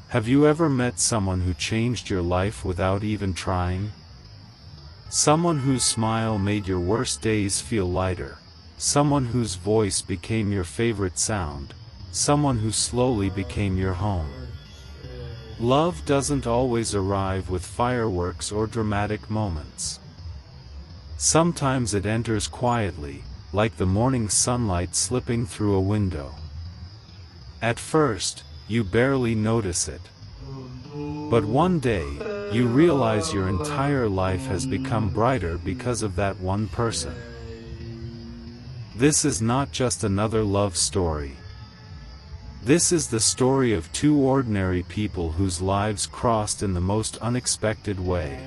Have you ever met someone who changed your life without even trying? Someone whose smile made your worst days feel lighter. Someone whose voice became your favorite sound. Someone who slowly became your home. Love doesn't always arrive with fireworks or dramatic moments. Sometimes it enters quietly, like the morning sunlight slipping through a window. At first, you barely notice it. But one day, you realize your entire life has become brighter because of that one person. This is not just another love story. This is the story of two ordinary people whose lives crossed in the most unexpected way.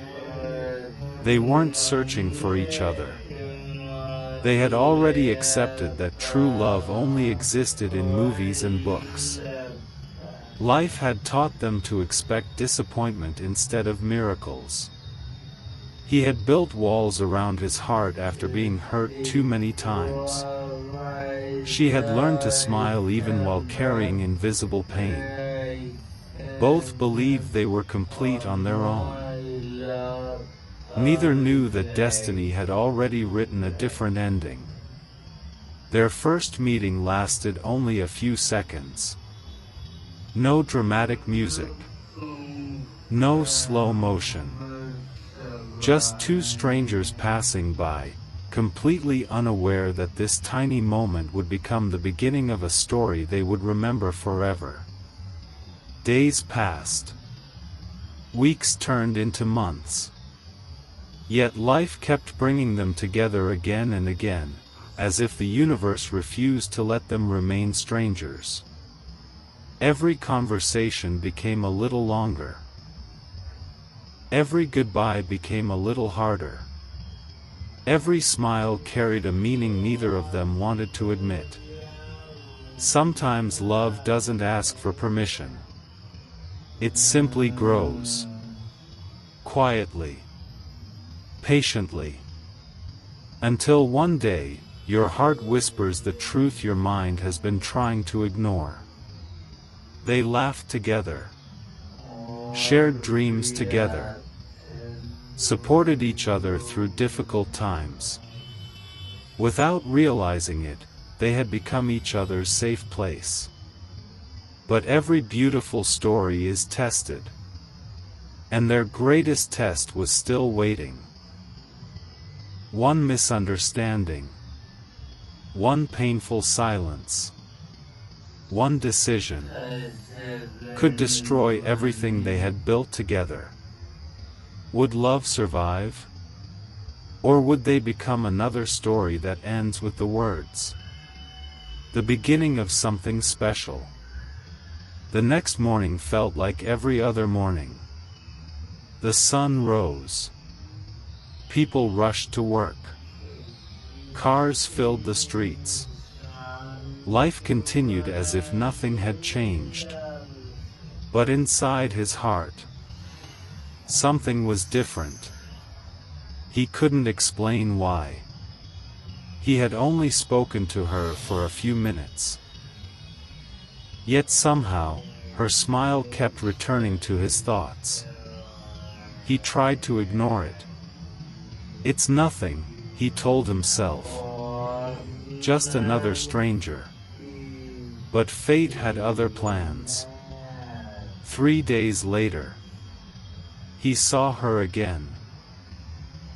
They weren't searching for each other. They had already accepted that true love only existed in movies and books. Life had taught them to expect disappointment instead of miracles. He had built walls around his heart after being hurt too many times. She had learned to smile even while carrying invisible pain. Both believed they were complete on their own. Neither knew that destiny had already written a different ending. Their first meeting lasted only a few seconds. No dramatic music. No slow motion. Just two strangers passing by, completely unaware that this tiny moment would become the beginning of a story they would remember forever. Days passed. Weeks turned into months. Yet life kept bringing them together again and again, as if the universe refused to let them remain strangers. Every conversation became a little longer. Every goodbye became a little harder. Every smile carried a meaning neither of them wanted to admit. Sometimes love doesn't ask for permission. It simply grows. Quietly. Patiently. Until one day, your heart whispers the truth your mind has been trying to ignore. They laughed together. Shared dreams together. Supported each other through difficult times. Without realizing it, they had become each other's safe place. But every beautiful story is tested. And their greatest test was still waiting. One misunderstanding. One painful silence. One decision could destroy everything they had built together. Would love survive? Or would they become another story that ends with the words, "The beginning of something special"? The next morning felt like every other morning. The sun rose. People rushed to work. Cars filled the streets. Life continued as if nothing had changed. But inside his heart, something was different. He couldn't explain why. He had only spoken to her for a few minutes. Yet somehow, her smile kept returning to his thoughts. He tried to ignore it. "It's nothing," he told himself. "Just another stranger." But fate had other plans. 3 days later, he saw her again.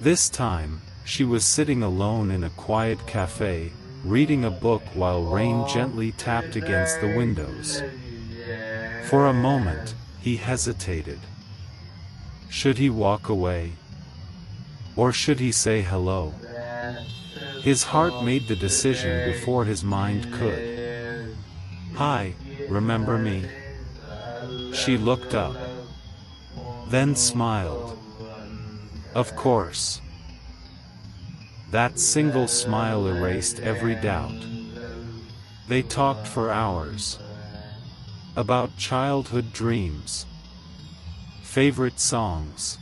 This time, she was sitting alone in a quiet cafe, reading a book while rain gently tapped against the windows. For a moment, he hesitated. Should he walk away? Or should he say hello? His heart made the decision before his mind could. "Hi, remember me?" She looked up. Then smiled. Of course. That single smile erased every doubt. They talked for hours. About childhood dreams. Favorite songs.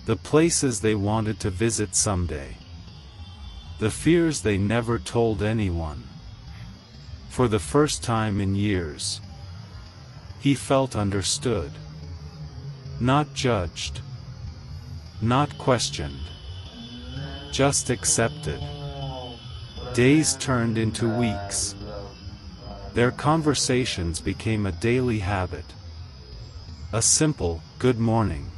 The places they wanted to visit someday. The fears they never told anyone. For the first time in years, He felt understood. Not judged. Not questioned. Just accepted. Days turned into weeks. Their conversations became a daily habit. A simple, "good morning."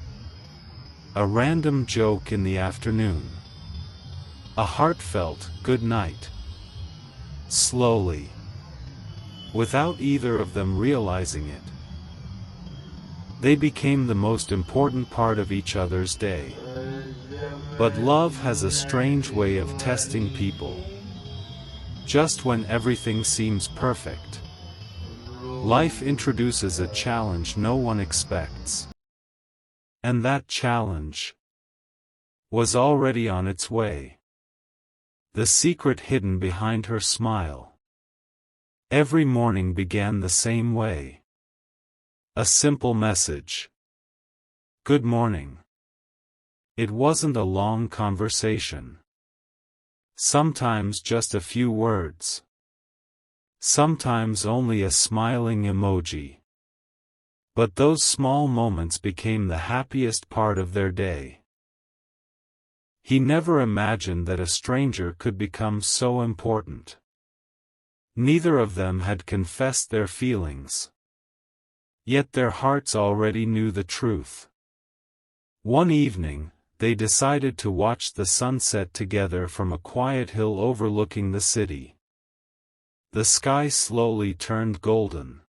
A random joke in the afternoon. A heartfelt, "good night." Slowly. Without either of them realizing it, they became the most important part of each other's day. But love has a strange way of testing people. Just when everything seems perfect, life introduces a challenge no one expects. And that challenge was already on its way. The secret hidden behind her smile. Every morning began the same way. A simple message. "Good morning." It wasn't a long conversation. Sometimes just a few words. Sometimes only a smiling emoji. But those small moments became the happiest part of their day. He never imagined that a stranger could become so important. Neither of them had confessed their feelings. Yet their hearts already knew the truth. One evening, they decided to watch the sunset together from a quiet hill overlooking the city. The sky slowly turned golden.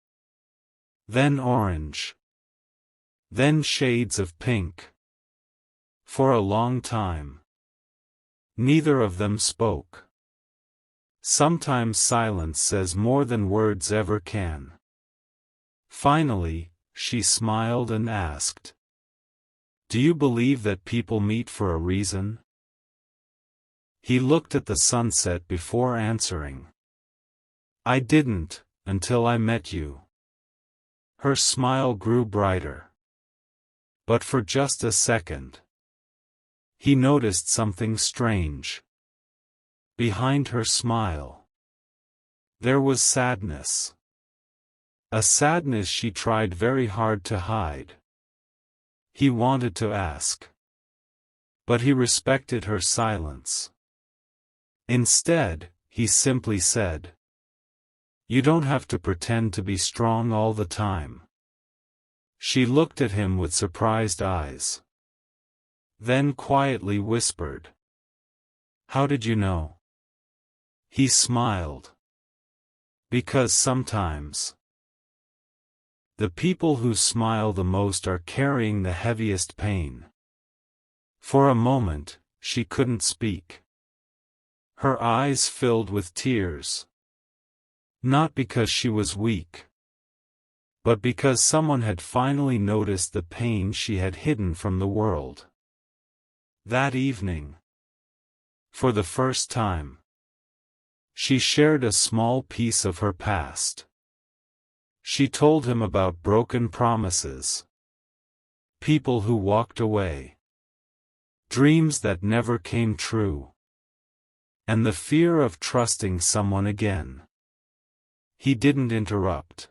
Then orange. Then shades of pink. For a long time, neither of them spoke. Sometimes silence says more than words ever can. Finally, she smiled and asked, "Do you believe that people meet for a reason?" He looked at the sunset before answering. "I didn't, until I met you." Her smile grew brighter. But for just a second, he noticed something strange. Behind her smile, there was sadness. A sadness she tried very hard to hide. He wanted to ask, but he respected her silence. Instead, he simply said, "You don't have to pretend to be strong all the time." She looked at him with surprised eyes. Then quietly whispered, "How did you know?" He smiled. "Because sometimes the people who smile the most are carrying the heaviest pain." For a moment, she couldn't speak. Her eyes filled with tears. Not because she was weak, but because someone had finally noticed the pain she had hidden from the world. That evening, for the first time, she shared a small piece of her past. She told him about broken promises, people who walked away, dreams that never came true, and the fear of trusting someone again. He didn't interrupt.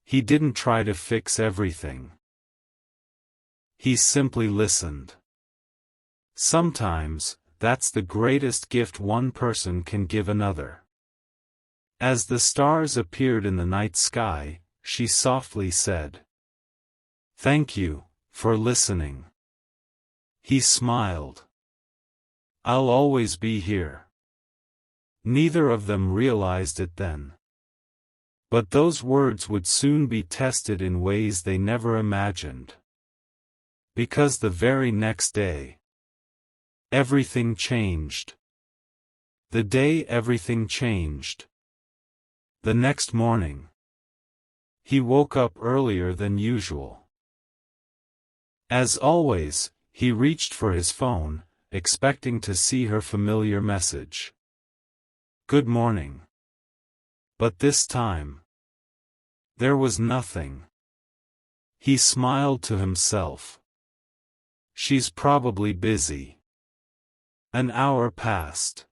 He didn't try to fix everything. He simply listened. Sometimes, that's the greatest gift one person can give another. As the stars appeared in the night sky, she softly said, "Thank you for listening." He smiled. "I'll always be here." Neither of them realized it then. But those words would soon be tested in ways they never imagined. Because the very next day, everything changed. The day everything changed. The next morning, he woke up earlier than usual. As always, he reached for his phone, expecting to see her familiar message. "Good morning." But this time, there was nothing. He smiled to himself. She's probably busy. An hour passed.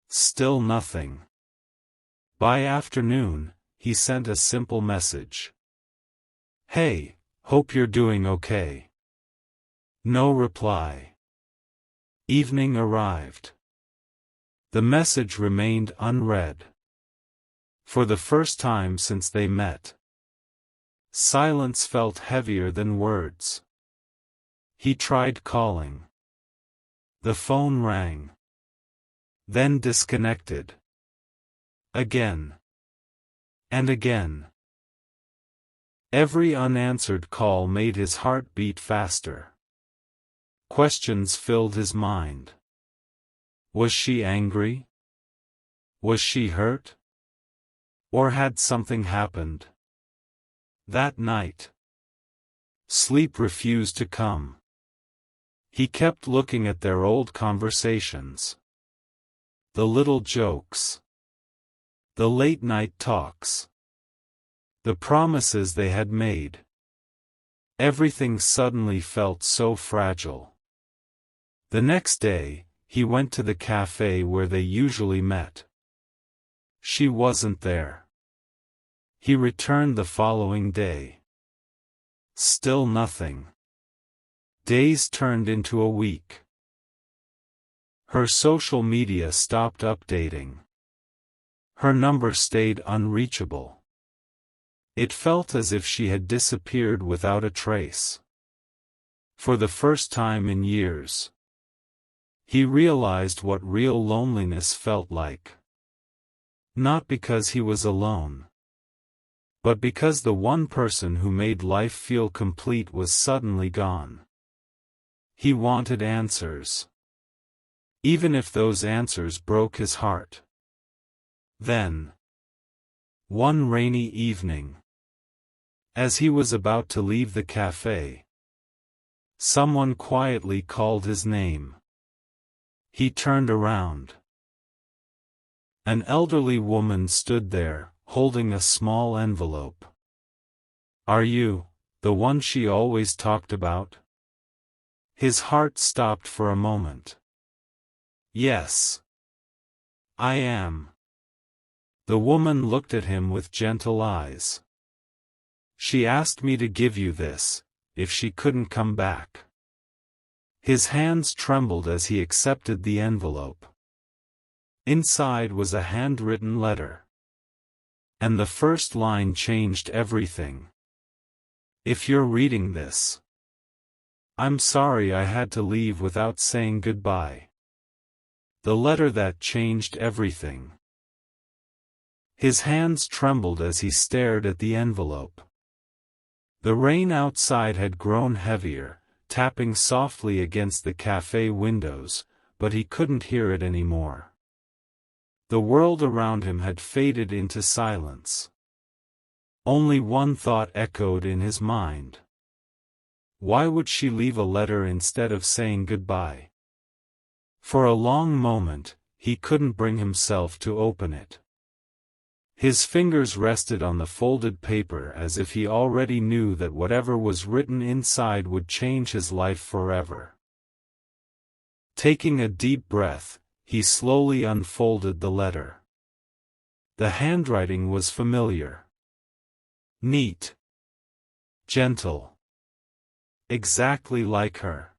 Still nothing. By afternoon, he sent a simple message. Hey, hope you're doing okay. No reply. Evening arrived. The message remained unread. For the first time since they met, silence felt heavier than words. He tried calling. The phone rang. Then disconnected. Again. And again. Every unanswered call made his heart beat faster. Questions filled his mind. Was she angry? Was she hurt? Or had something happened? That night, sleep refused to come. He kept looking at their old conversations. The little jokes. The late-night talks. The promises they had made. Everything suddenly felt so fragile. The next day, he went to the cafe where they usually met. She wasn't there. He returned the following day. Still nothing. Days turned into a week. Her social media stopped updating. Her number stayed unreachable. It felt as if she had disappeared without a trace. For the first time in years, he realized what real loneliness felt like. Not because he was alone, but because the one person who made life feel complete was suddenly gone. He wanted answers. Even if those answers broke his heart. Then, one rainy evening, as he was about to leave the cafe, someone quietly called his name. He turned around. An elderly woman stood there, holding a small envelope. "Are you the one she always talked about?" His heart stopped for a moment. "Yes. I am." The woman looked at him with gentle eyes. "She asked me to give you this, if she couldn't come back." His hands trembled as he accepted the envelope. Inside was a handwritten letter. And the first line changed everything. "If you're reading this, I'm sorry I had to leave without saying goodbye." The letter that changed everything. His hands trembled as he stared at the envelope. The rain outside had grown heavier, tapping softly against the cafe windows, but he couldn't hear it anymore. The world around him had faded into silence. Only one thought echoed in his mind. Why would she leave a letter instead of saying goodbye? For a long moment, he couldn't bring himself to open it. His fingers rested on the folded paper as if he already knew that whatever was written inside would change his life forever. Taking a deep breath, he slowly unfolded the letter. The handwriting was familiar. Neat. Gentle. Exactly like her.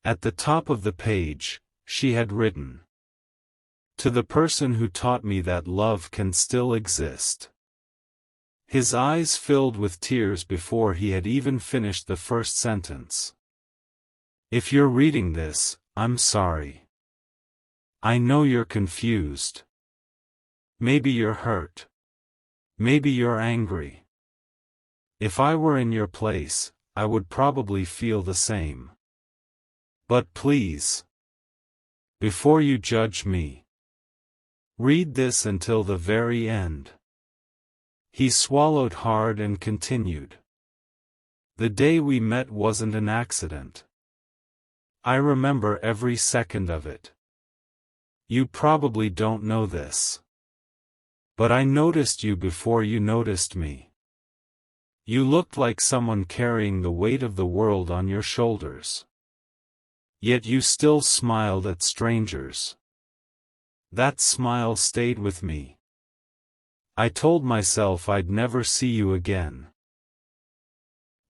At the top of the page, she had written, "To the person who taught me that love can still exist." His eyes filled with tears before he had even finished the first sentence. "If you're reading this, I'm sorry. I know you're confused. Maybe you're hurt. Maybe you're angry. If I were in your place, I would probably feel the same. But please, before you judge me, read this until the very end." He swallowed hard and continued. "The day we met wasn't an accident. I remember every second of it. You probably don't know this. But I noticed you before you noticed me. You looked like someone carrying the weight of the world on your shoulders. Yet you still smiled at strangers. That smile stayed with me. I told myself I'd never see you again.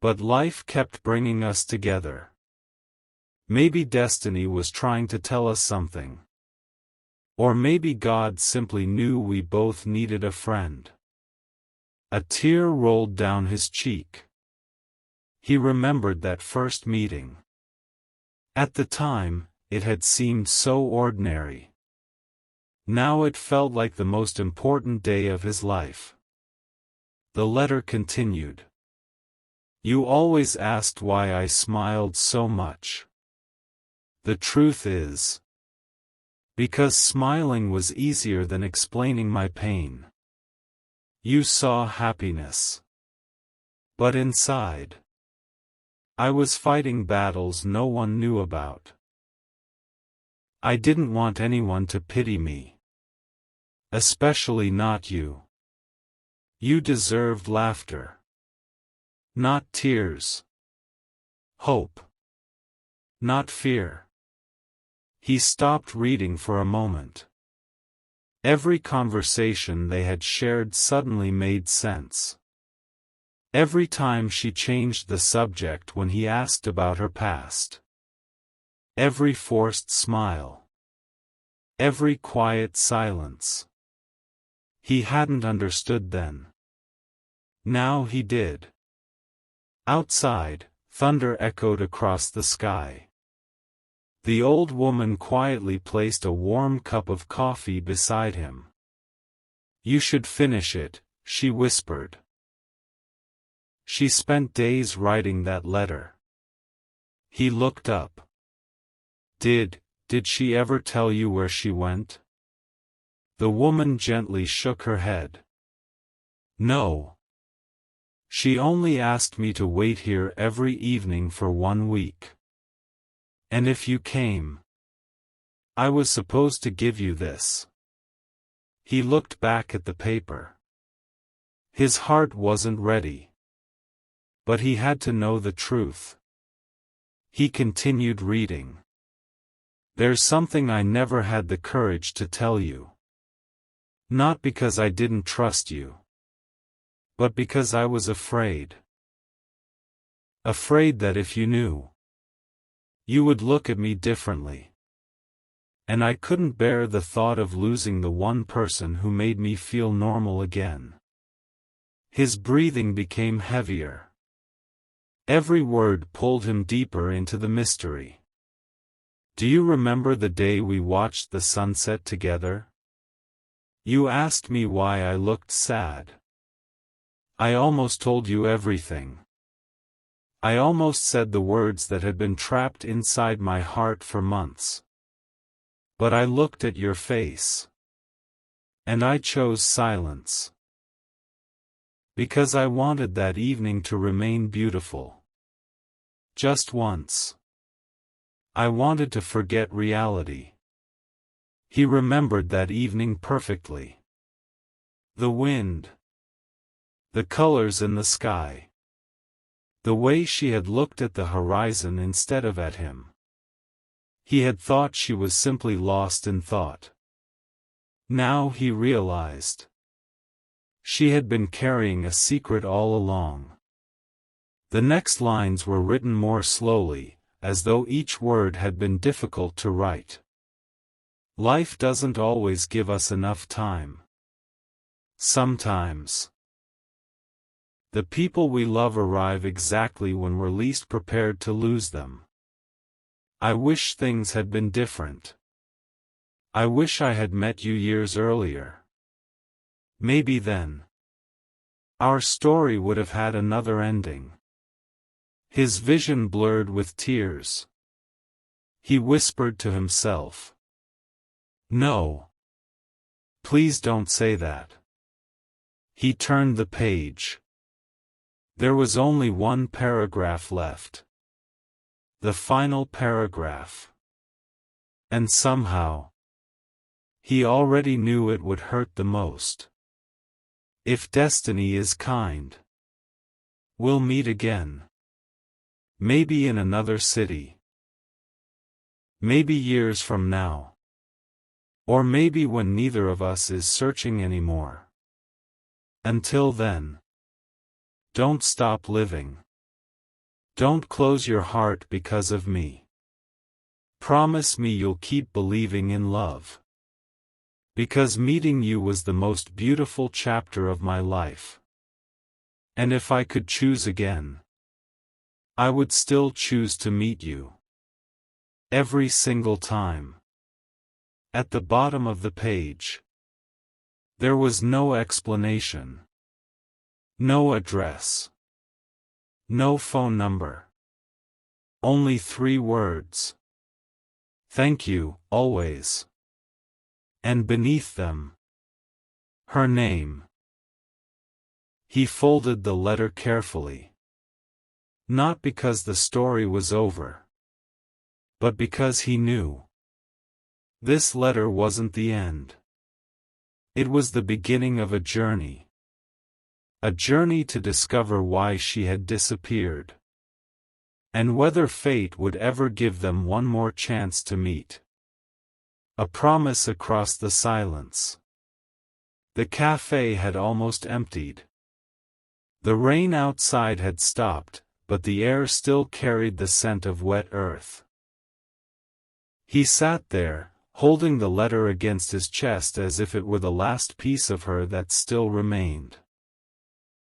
But life kept bringing us together. Maybe destiny was trying to tell us something. Or maybe God simply knew we both needed a friend. A tear rolled down his cheek. He remembered that first meeting. At the time, it had seemed so ordinary. Now it felt like the most important day of his life. The letter continued. You always asked why I smiled so much. The truth is, because smiling was easier than explaining my pain. You saw happiness. But inside, I was fighting battles no one knew about. I didn't want anyone to pity me. Especially not you. You deserved laughter. Not tears. Hope. Not fear. He stopped reading for a moment. Every conversation they had shared suddenly made sense. Every time she changed the subject when he asked about her past. Every forced smile. Every quiet silence. He hadn't understood then. Now he did. Outside, thunder echoed across the sky. The old woman quietly placed a warm cup of coffee beside him. You should finish it, she whispered. She spent days writing that letter. He looked up. Did she ever tell you where she went? The woman gently shook her head. No. She only asked me to wait here every evening for 1 week. And if you came, I was supposed to give you this. He looked back at the paper. His heart wasn't ready. But he had to know the truth. He continued reading. There's something I never had the courage to tell you. Not because I didn't trust you. But because I was afraid. Afraid that if you knew, you would look at me differently. And I couldn't bear the thought of losing the one person who made me feel normal again. His breathing became heavier. Every word pulled him deeper into the mystery. Do you remember the day we watched the sunset together? You asked me why I looked sad. I almost told you everything. I almost said the words that had been trapped inside my heart for months. But I looked at your face. And I chose silence. Because I wanted that evening to remain beautiful. Just once. I wanted to forget reality. He remembered that evening perfectly. The wind. The colors in the sky. The way she had looked at the horizon instead of at him. He had thought she was simply lost in thought. Now he realized. She had been carrying a secret all along. The next lines were written more slowly, as though each word had been difficult to write. Life doesn't always give us enough time. Sometimes. The people we love arrive exactly when we're least prepared to lose them. I wish things had been different. I wish I had met you years earlier. Maybe then, our story would have had another ending. His vision blurred with tears. He whispered to himself. No. Please don't say that. He turned the page. There was only one paragraph left. The final paragraph. And somehow, he already knew it would hurt the most. If destiny is kind, we'll meet again. Maybe in another city. Maybe years from now. Or maybe when neither of us is searching anymore. Until then, don't stop living. Don't close your heart because of me. Promise me you'll keep believing in love. Because meeting you was the most beautiful chapter of my life. And if I could choose again, I would still choose to meet you. Every single time. At the bottom of the page, there was no explanation. No address. No phone number. Only 3 words. Thank you, always. And beneath them, her name. He folded the letter carefully. Not because the story was over, but because he knew. This letter wasn't the end. It was the beginning of a journey. A journey to discover why she had disappeared. And whether fate would ever give them one more chance to meet. A promise across the silence. The cafe had almost emptied. The rain outside had stopped, but the air still carried the scent of wet earth. He sat there, holding the letter against his chest as if it were the last piece of her that still remained.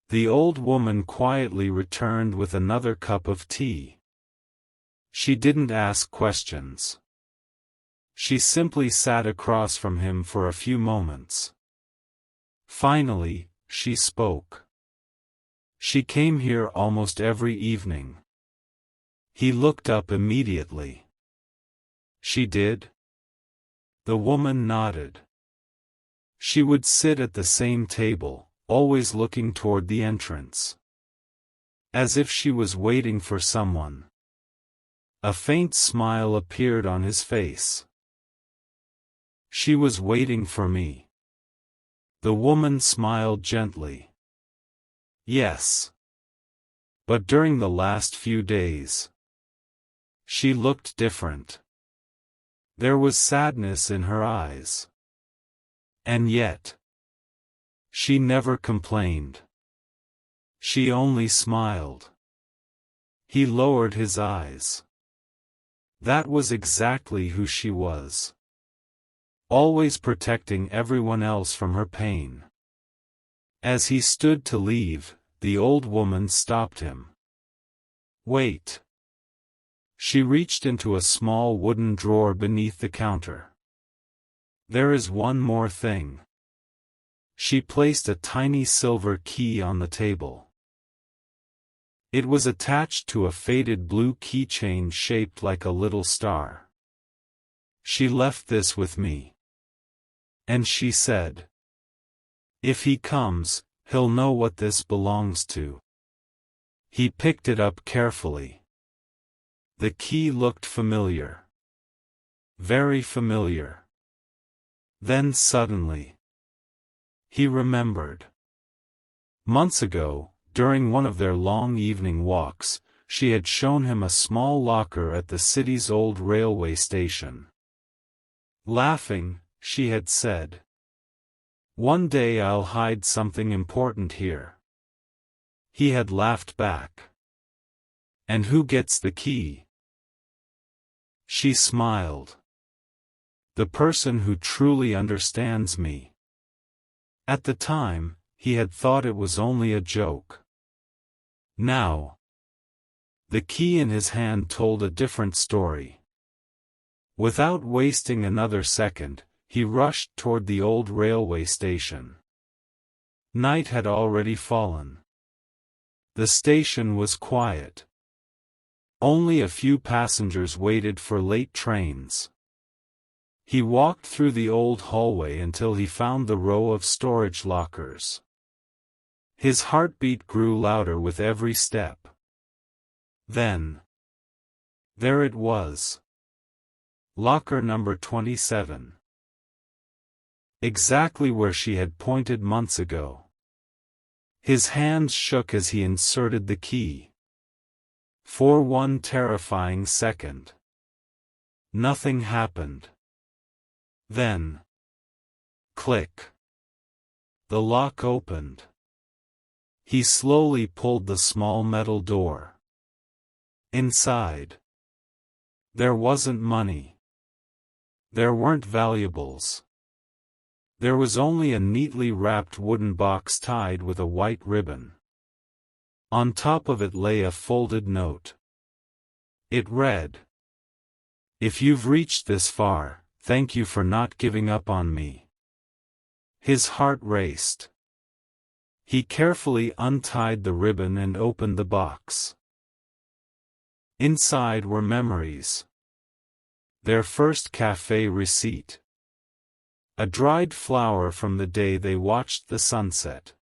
The old woman quietly returned with another cup of tea. She didn't ask questions. She simply sat across from him for a few moments. Finally, she spoke. She came here almost every evening. He looked up immediately. She did? The woman nodded. She would sit at the same table, always looking toward the entrance. As if she was waiting for someone. A faint smile appeared on his face. She was waiting for me. The woman smiled gently. Yes. But during the last few days, she looked different. There was sadness in her eyes. And yet, she never complained. She only smiled. He lowered his eyes. That was exactly who she was. Always protecting everyone else from her pain. As he stood to leave, the old woman stopped him. Wait. She reached into a small wooden drawer beneath the counter. There is one more thing. She placed a tiny silver key on the table. It was attached to a faded blue keychain shaped like a little star. She left this with me. And she said, if he comes, he'll know what this belongs to. He picked it up carefully. The key looked familiar. Very familiar. Then suddenly, he remembered. Months ago, during one of their long evening walks, she had shown him a small locker at the city's old railway station. Laughing, she had said, one day I'll hide something important here. He had laughed back. And who gets the key? She smiled. The person who truly understands me. At the time, he had thought it was only a joke. Now, the key in his hand told a different story. Without wasting another second, he rushed toward the old railway station. Night had already fallen. The station was quiet. Only a few passengers waited for late trains. He walked through the old hallway until he found the row of storage lockers. His heartbeat grew louder with every step. Then, there it was. Locker number 27. Exactly where she had pointed months ago. His hands shook as he inserted the key. For one terrifying second, nothing happened. Then, click. The lock opened. He slowly pulled the small metal door. Inside, there wasn't money. There weren't valuables. There was only a neatly wrapped wooden box tied with a white ribbon. On top of it lay a folded note. It read, "If you've reached this far, thank you for not giving up on me." His heart raced. He carefully untied the ribbon and opened the box. Inside were memories. Their first cafe receipt. A dried flower from the day they watched the sunset.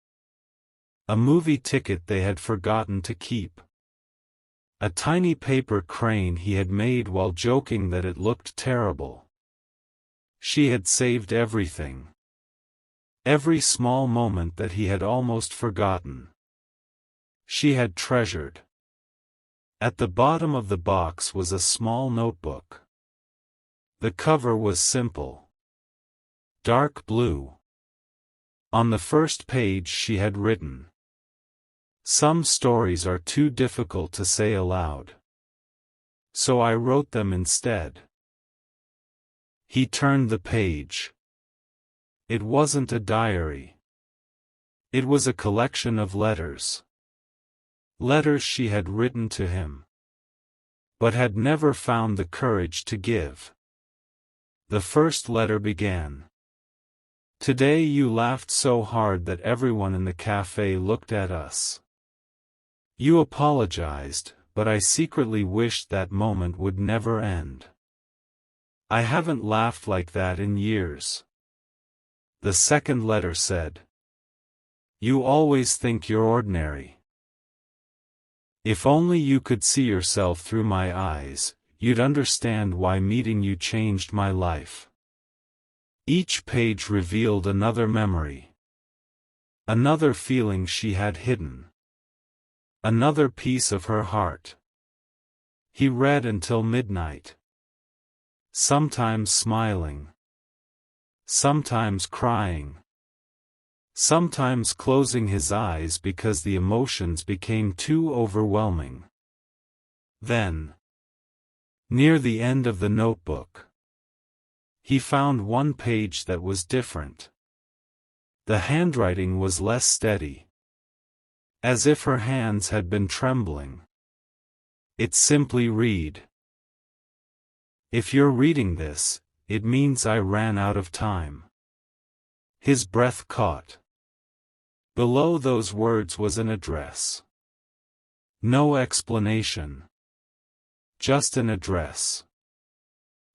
A movie ticket they had forgotten to keep. A tiny paper crane he had made while joking that it looked terrible. She had saved everything. Every small moment that he had almost forgotten. She had treasured. At the bottom of the box was a small notebook. The cover was simple. Dark blue. On the first page she had written, "Some stories are too difficult to say aloud. So I wrote them instead." He turned the page. It wasn't a diary. It was a collection of letters. Letters she had written to him, but had never found the courage to give. The first letter began, "Today you laughed so hard that everyone in the cafe looked at us. You apologized, but I secretly wished that moment would never end. I haven't laughed like that in years." The second letter said, "You always think you're ordinary. If only you could see yourself through my eyes, you'd understand why meeting you changed my life." Each page revealed another memory. Another feeling she had hidden. Another piece of her heart. He read until midnight. Sometimes smiling. Sometimes crying. Sometimes closing his eyes because the emotions became too overwhelming. Then, near the end of the notebook, he found one page that was different. The handwriting was less steady. As if her hands had been trembling. It simply read, "If you're reading this, it means I ran out of time." His breath caught. Below those words was an address. No explanation. Just an address.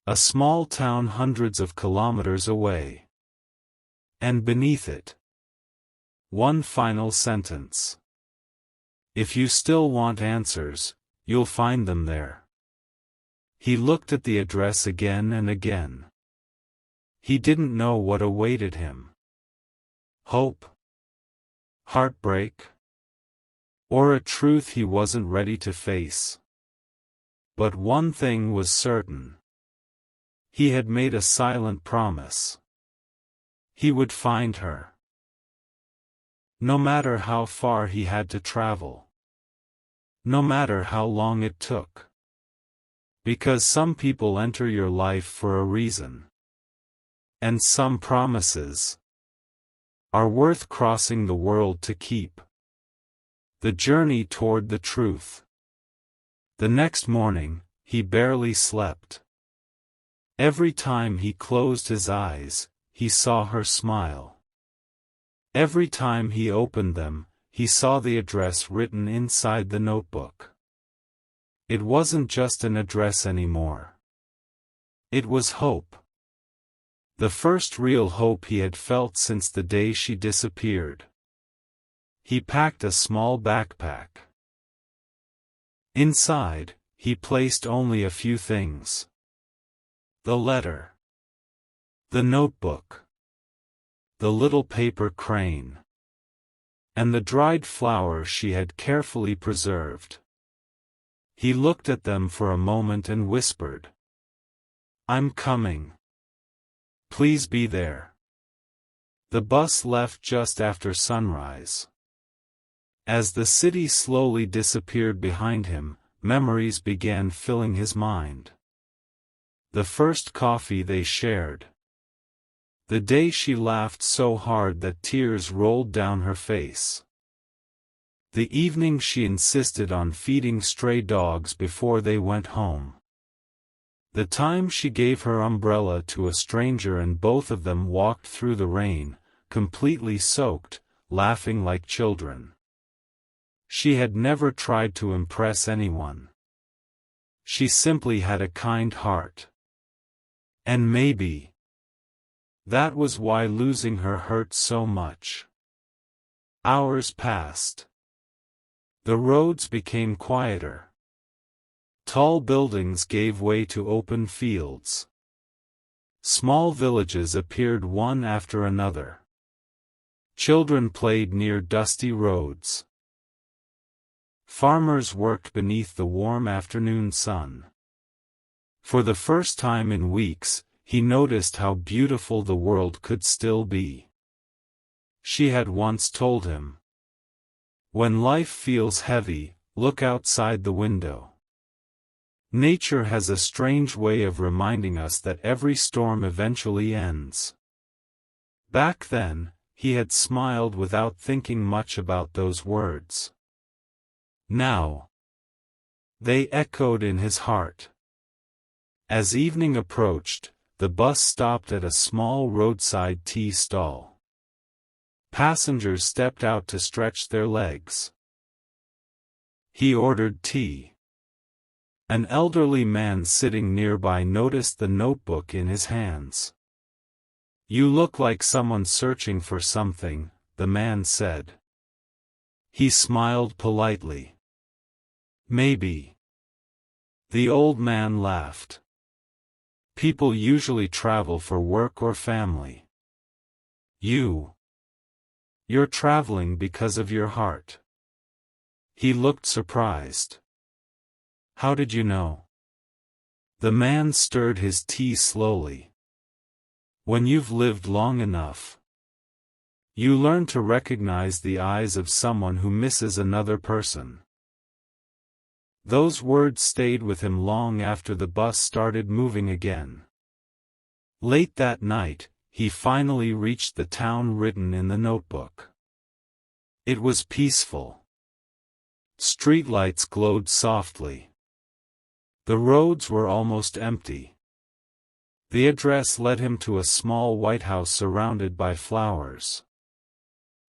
A small town hundreds of kilometers away. And beneath it, one final sentence. "If you still want answers, you'll find them there." He looked at the address again and again. He didn't know what awaited him. Hope? Heartbreak? Or a truth he wasn't ready to face? But one thing was certain. He had made a silent promise. He would find her. No matter how far he had to travel. No matter how long it took. Because some people enter your life for a reason. And some promises are worth crossing the world to keep. The journey toward the truth. The next morning, he barely slept. Every time he closed his eyes, he saw her smile. Every time he opened them, he saw the address written inside the notebook. It wasn't just an address anymore. It was hope. The first real hope he had felt since the day she disappeared. He packed a small backpack. Inside, he placed only a few things. The letter. The notebook. The little paper crane. And the dried flower she had carefully preserved. He looked at them for a moment and whispered, "I'm coming. Please be there." The bus left just after sunrise. As the city slowly disappeared behind him, memories began filling his mind. The first coffee they shared. The day she laughed so hard that tears rolled down her face. The evening she insisted on feeding stray dogs before they went home. The time she gave her umbrella to a stranger and both of them walked through the rain, completely soaked, laughing like children. She had never tried to impress anyone. She simply had a kind heart. And maybe that was why losing her hurt so much. Hours passed. The roads became quieter. Tall buildings gave way to open fields. Small villages appeared one after another. Children played near dusty roads. Farmers worked beneath the warm afternoon sun. For the first time in weeks, he noticed how beautiful the world could still be. She had once told him, "When life feels heavy, look outside the window." Nature has a strange way of reminding us that every storm eventually ends. Back then, he had smiled without thinking much about those words. Now, they echoed in his heart. As evening approached, the bus stopped at a small roadside tea stall. Passengers stepped out to stretch their legs. He ordered tea. An elderly man sitting nearby noticed the notebook in his hands. "You look like someone searching for something," the man said. He smiled politely. "Maybe." The old man laughed. "People usually travel for work or family. You're traveling because of your heart." He looked surprised. "How did you know?" The man stirred his tea slowly. "When you've lived long enough, you learn to recognize the eyes of someone who misses another person." Those words stayed with him long after the bus started moving again. Late that night, he finally reached the town written in the notebook. It was peaceful. Streetlights glowed softly. The roads were almost empty. The address led him to a small white house surrounded by flowers.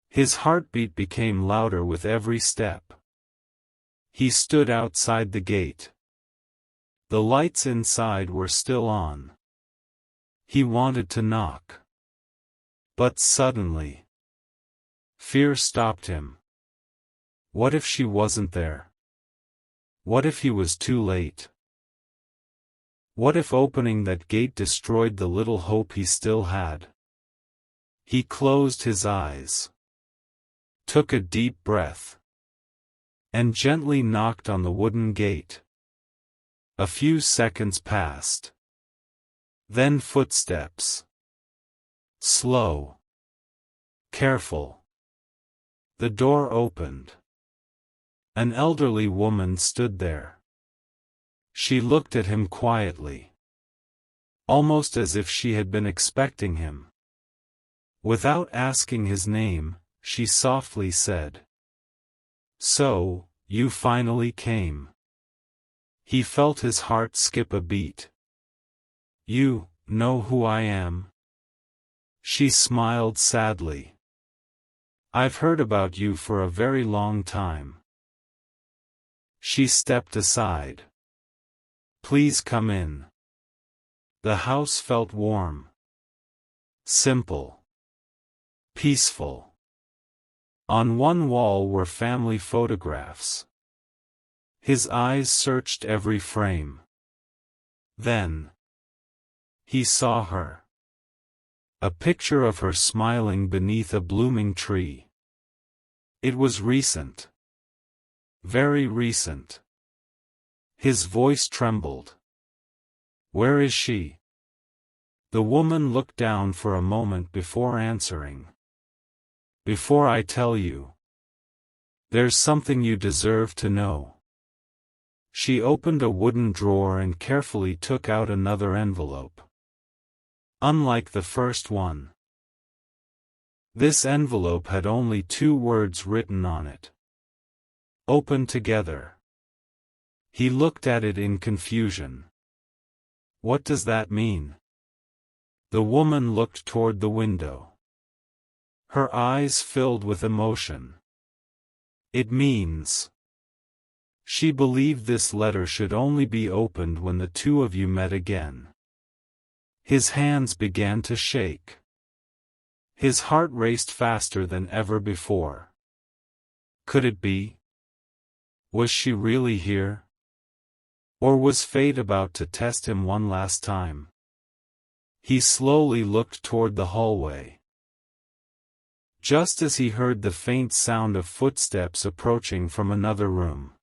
His heartbeat became louder with every step. He stood outside the gate. The lights inside were still on. He wanted to knock. But suddenly, fear stopped him. What if she wasn't there? What if he was too late? What if opening that gate destroyed the little hope he still had? He closed his eyes, took a deep breath, and gently knocked on the wooden gate. A few seconds passed. Then footsteps. Slow. Careful. The door opened. An elderly woman stood there. She looked at him quietly, almost as if she had been expecting him. Without asking his name, she softly said, "So, you finally came." He felt his heart skip a beat. "You know who I am?" She smiled sadly. "I've heard about you for a very long time." She stepped aside. "Please come in." The house felt warm. Simple. Peaceful. On one wall were family photographs. His eyes searched every frame. Then he saw her. A picture of her smiling beneath a blooming tree. It was recent. Very recent. His voice trembled. "Where is she?" The woman looked down for a moment before answering. "Before I tell you, there's something you deserve to know." She opened a wooden drawer and carefully took out another envelope. Unlike the first one, this envelope had only 2 words written on it. Open together. He looked at it in confusion. What does that mean? The woman looked toward the window. Her eyes filled with emotion. It means. She believed this letter should only be opened when the 2 of you met again. His hands began to shake. His heart raced faster than ever before. Could it be? Was she really here? Or was fate about to test him one last time? He slowly looked toward the hallway. Just as he heard the faint sound of footsteps approaching from another room.